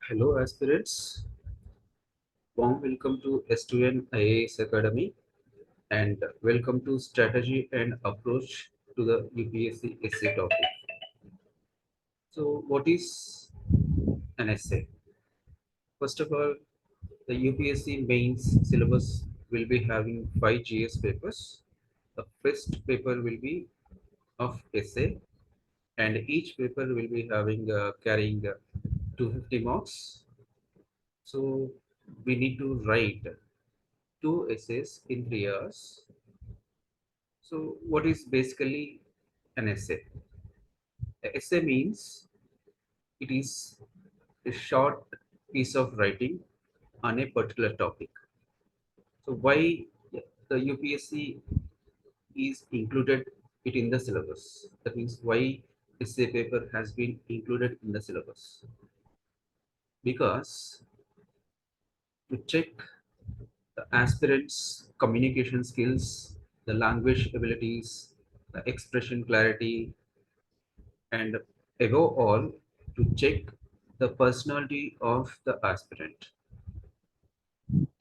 Hello aspirants, warm welcome to S2N IAS Academy and welcome to Strategy and Approach to the UPSC essay topic. So what is an essay? First of all, the UPSC mains syllabus will be having 5 GS papers. The first paper will be of essay and each paper will be having carrying 250 marks. So we need to write two essays in 3 hours. So, what is basically an essay? A essay means it is a short piece of writing on a particular topic. So, why the UPSC is included it in the syllabus? That means why essay paper has been included in the syllabus? Because to check the aspirants' communication skills, the language abilities, the expression clarity, and above all, to check the personality of the aspirant.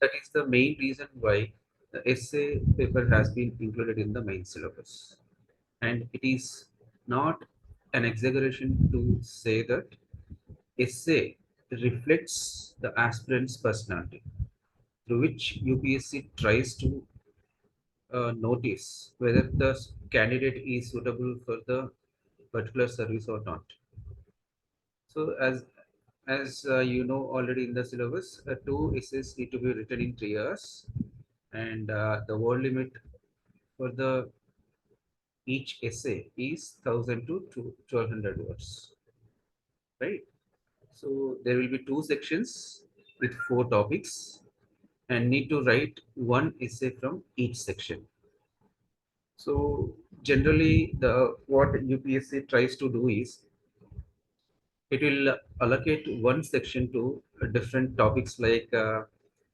That is the main reason why the essay paper has been included in the main syllabus. And it is not an exaggeration to say that essay reflects the aspirant's personality, through which UPSC tries to notice whether the candidate is suitable for the particular service or not. So as you know already in the syllabus, two essays need to be written in 3 hours, and the word limit for the each essay is 1000 to 1200 words, right? So there will be two sections with four topics, and need to write one essay from each section. So generally, the what UPSC tries to do is it will allocate one section to different topics like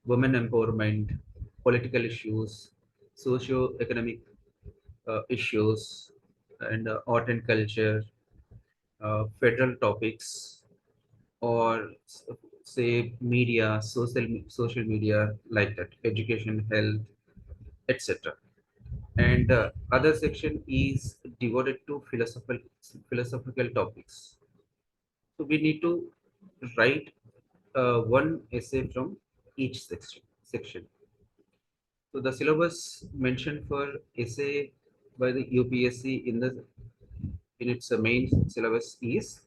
women empowerment, political issues, socio-economic issues, and art and culture, federal topics, or say media, social media like that, education, health, etc. And other section is devoted to philosophical topics. So we need to write one essay from each section. So the syllabus mentioned for essay by the UPSC in its main syllabus is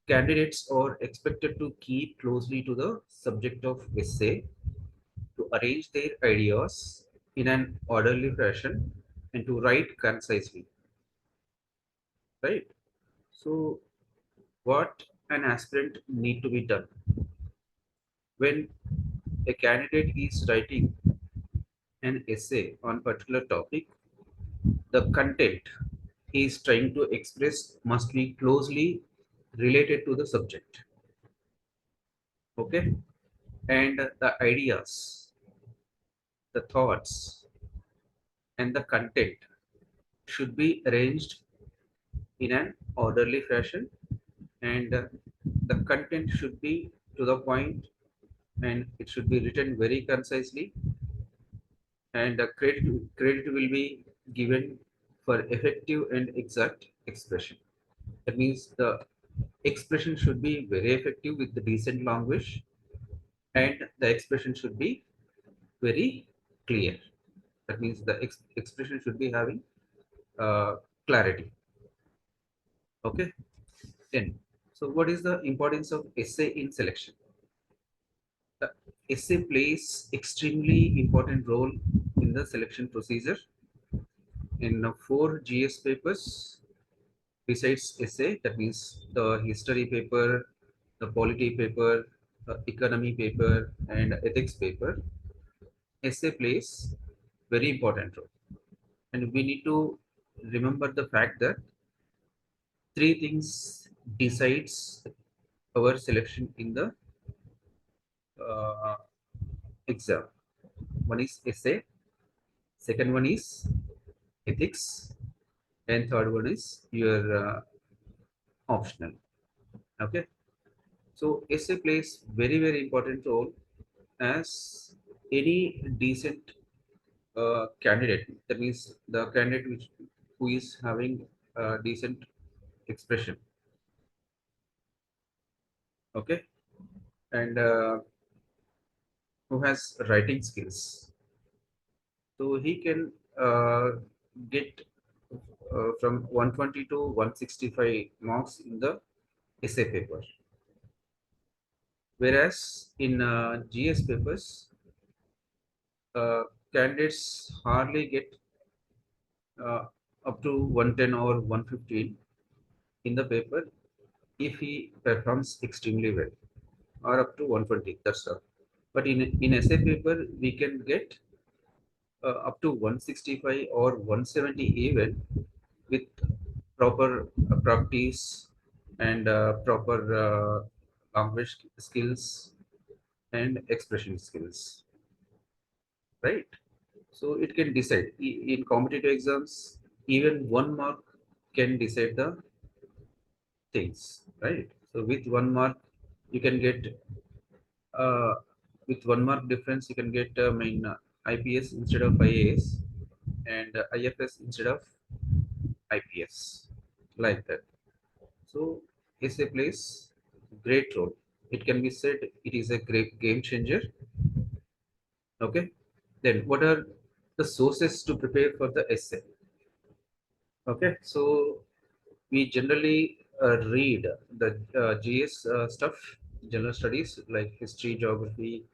candidates are expected to keep closely to the subject of essay, to arrange their ideas in an orderly fashion, and to write concisely. Right. So what an aspirant need to be done when a candidate is writing an essay on particular topic, the content he is trying to express must be closely related to the subject. Okay, and the ideas, the thoughts, and the content should be arranged in an orderly fashion, and the content should be to the point, and it should be written very concisely, and credit will be given for effective and exact expression. That means the expression should be very effective with the decent language, and the expression should be very clear. That means the expression should be having clarity. Okay. Then, so what is the importance of essay in selection? The essay plays extremely important role in the selection procedure. In four GS papers, besides essay, that means the history paper, the polity paper, economy paper, and ethics paper, essay plays very important role. And we need to remember the fact that three things decides our selection in the uh, exam. One is essay, second one is ethics, and third one is your optional. Okay. So essay plays very important role as any decent candidate. That means the candidate who is having decent expression, okay, and who has writing skills. So he can get from 120 to 165 marks in the essay paper. Whereas in GS papers, uh, candidates hardly get uh, up to 110 or 115 in the paper if he performs extremely well, or up to 120. That's all. But in essay paper, we can get up to 165 or 170 even, with proper practice and proper language skills and expression skills, right? So it can decide in competitive exams. Even 1 mark can decide the things, right? So with 1 mark, you can get uh, with 1 mark difference, you can get IPS instead of IAS, and IFS instead of IPS, like that. So essay plays great role. It can be said it is a great game changer. Okay. Then what are the sources to prepare for the essay? Okay. So we generally read the GS stuff, general studies like history, geography,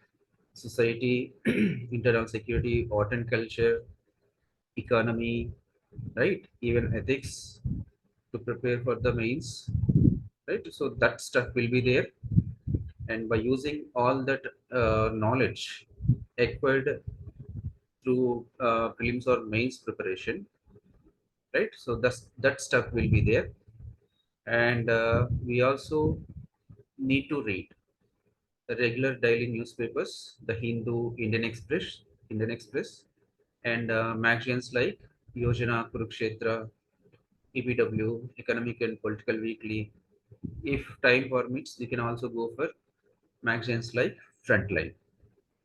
society, internal security, art and culture, economy, right? Even ethics, to prepare for the mains, right? So that stuff will be there, and by using all that knowledge acquired through prelims or mains preparation, right? So that stuff will be there, and we also need to read the regular daily newspapers, the Hindu, Indian Express, and magazines like Yojana, Kurukshetra, EPW, Economic and Political Weekly. If time permits, we can also go for magazines like Frontline.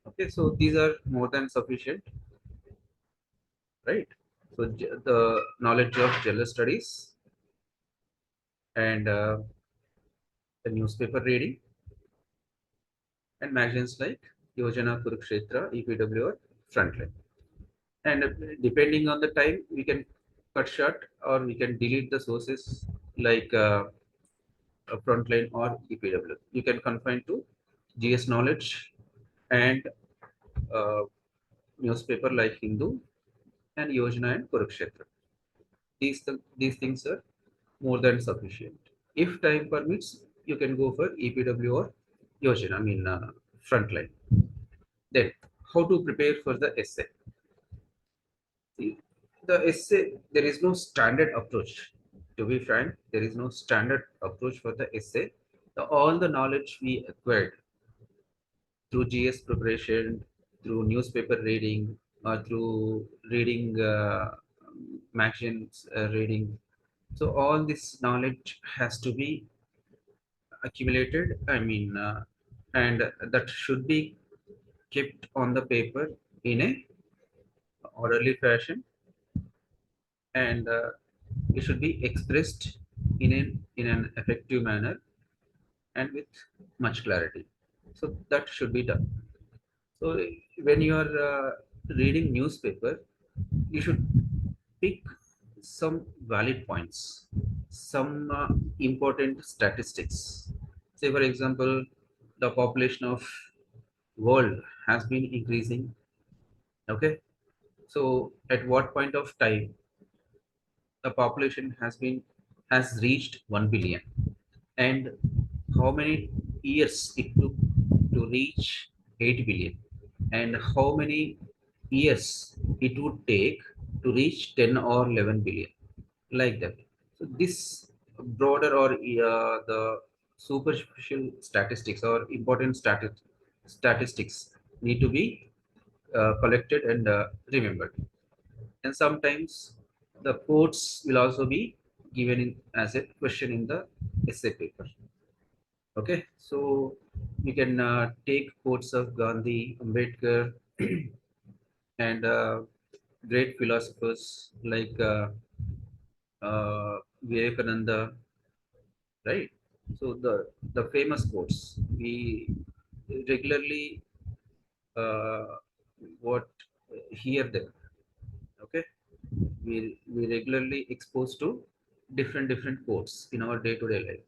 Okay, so these are more than sufficient, right? So the knowledge of general studies and the newspaper reading and magazines like Yojana, Kurukshetra, EPW, or Frontline. And depending on the time, we can cut short or we can delete the sources like Frontline or EPW. You can confine to GS knowledge and uh, newspaper like Hindu and Yojana and Kurukshetra. These things are more than sufficient. If time permits, you can go for EPW or Yojana, I mean Frontline. Then, how to prepare for the essay? See, the essay, there is no standard approach. To be frank, there is no standard approach for the essay. All the knowledge we acquired through GS preparation, through newspaper reading, or through reading magazines reading. So all this knowledge has to be accumulated. I mean, and that should be kept on the paper in a orderly fashion, and it should be expressed in an effective manner and with much clarity. So that should be done. So when you are reading newspaper, you should pick some valid points, some important statistics. Say, for example, the population of world has been increasing. Okay, so at what point of time the population has reached 1 billion, and how many years it took to reach 8 billion, and how many years it would take to reach 10 or 11 billion, like that. So this broader or the superficial statistics or important statistics need to be collected and remembered. And sometimes the quotes will also be given in, as a question in the essay paper. Okay, so we can take quotes of Gandhi, Ambedkar, and great philosophers like Vivekananda, right? So the famous quotes we regularly uh, what hear them. Okay, we regularly exposed to different quotes in our day-to-day life.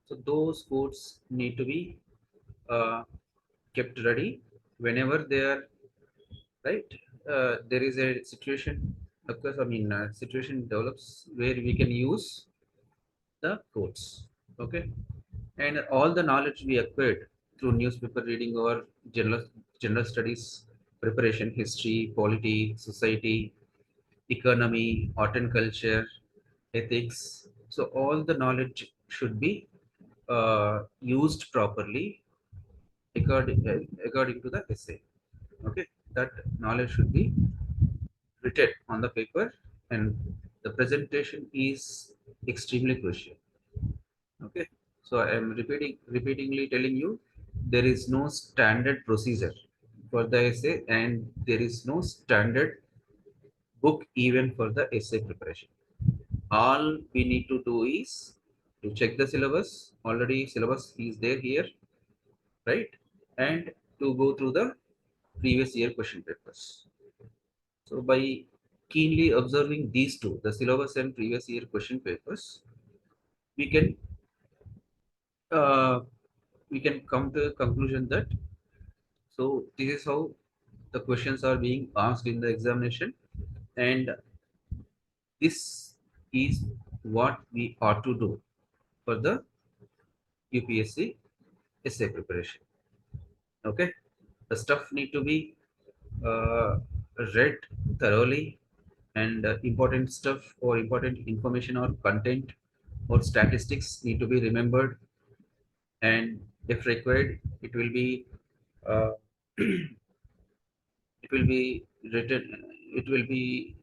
So those quotes need to be uh, kept ready whenever they are right. There is a situation occurs. I mean, situation develops where we can use the quotes. Okay, and all the knowledge we acquired through newspaper reading or general studies preparation, history, polity, society, economy, art and culture, ethics. So all the knowledge should be used properly according to the essay. Okay, that knowledge should be written on the paper, and the presentation is extremely crucial. Okay, so I am repeatedly telling you, there is no standard procedure for the essay, and there is no standard book even for the essay preparation. All we need to do is to check the syllabus. Already syllabus is there here, right? And to go through the previous year question papers. So by keenly observing these two, the syllabus and previous year question papers, we can uh, we can come to a conclusion that so this is how the questions are being asked in the examination, and this is what we ought to do for the UPSC essay preparation. Okay, the stuff need to be uh, read thoroughly, and important stuff or important information or content or statistics need to be remembered, and if required it will be uh, it will be written, it will be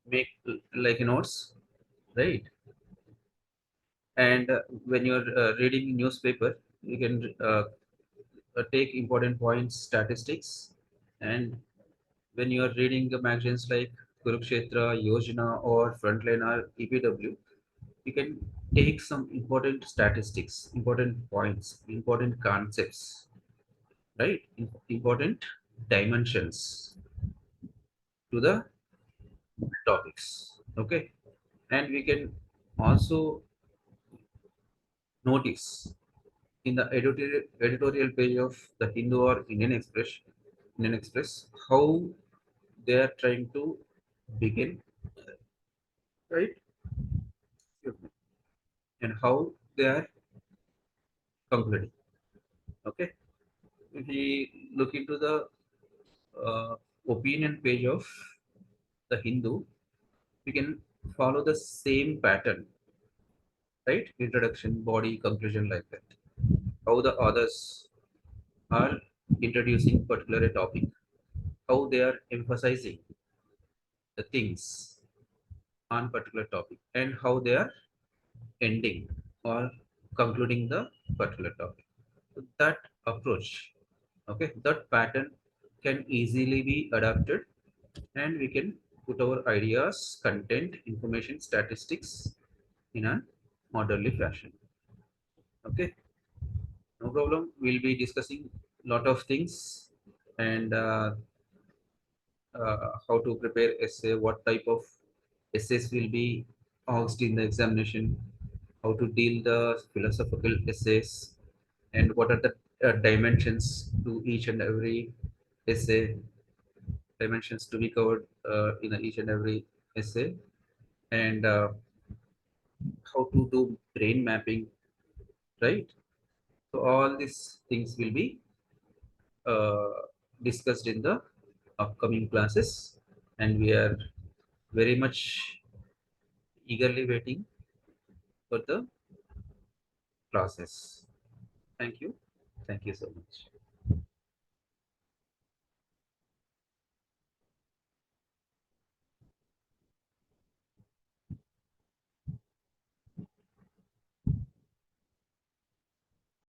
make like notes, right? And when you're reading newspaper, you can take important points, statistics. And when you are reading the magazines like Kurukshetra, Yojana, or Frontline, or EPW, you can take some important statistics, important points, important concepts, right? Important dimensions to the topics. Okay, and we can also notice in the editorial page of the Hindu or Indian Express, how they are trying to begin, right? Excuse me. And how they are concluding. Okay, if we look into the uh, opinion page of the Hindu, we can follow the same pattern, right? Introduction, body, conclusion, like that. How the authors are introducing particular topic, how they are emphasizing the things on particular topic, and how they are ending or concluding the particular topic. So that approach, okay, that pattern can easily be adapted, and we can put our ideas, content, information, statistics in an orderly fashion. Okay, no problem. We'll be discussing lot of things, and how to prepare essay, what type of essays will be asked in the examination, how to deal the philosophical essays, and what are the dimensions to each and every essay, dimensions to be covered in each and every essay, and how to do brain mapping, right? So all these things will be uh, discussed in the upcoming classes, and we are very much eagerly waiting for the process. Thank you. Thank you so much.